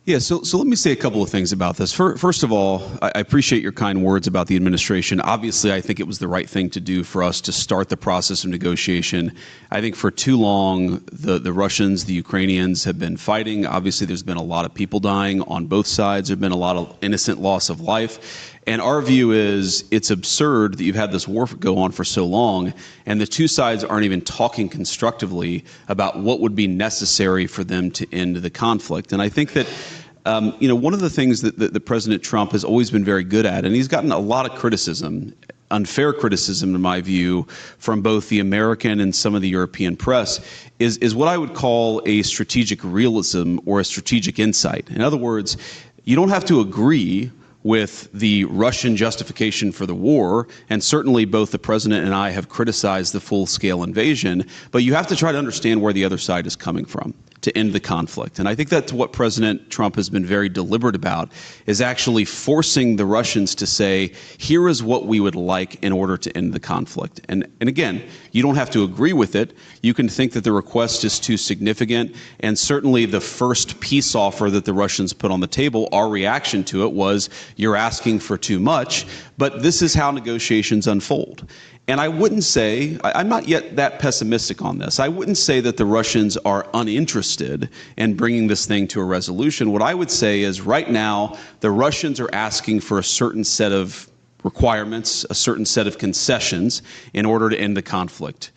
Yeah, so let me say a couple of things about this. First of all, I appreciate your kind words about the administration. Obviously, I think it was the right thing to do for us to start the process of negotiation. I think for too long, the Russians, the Ukrainians have been fighting. Obviously, there's been a lot of people dying on both sides. There's been a lot of innocent loss of life. And our view is it's absurd that you've had this war go on for so long, and the two sides aren't even talking constructively about what would be necessary for them to end the conflict. And I think that one of the things that President Trump has always been very good at, and he's gotten a lot of criticism, unfair criticism in my view, from both the American and some of the European press, is what I would call a strategic realism or a strategic insight. In other words, you don't have to agree with the Russian justification for the war, and certainly both the president and I have criticized the full-scale invasion, but you have to try to understand where the other side is coming from to end the conflict. And I think that's what President Trump has been very deliberate about, is actually forcing the Russians to say, here is what we would like in order to end the conflict. And again, you don't have to agree with it. You can think that the request is too significant, and certainly the first peace offer that the Russians put on the table, our reaction to it was, you're asking for too much, but this is how negotiations unfold. And I wouldn't say, I'm not yet that pessimistic on this. I wouldn't say that the Russians are uninterested in bringing this thing to a resolution. What I would say is right now, the Russians are asking for a certain set of requirements, a certain set of concessions in order to end the conflict.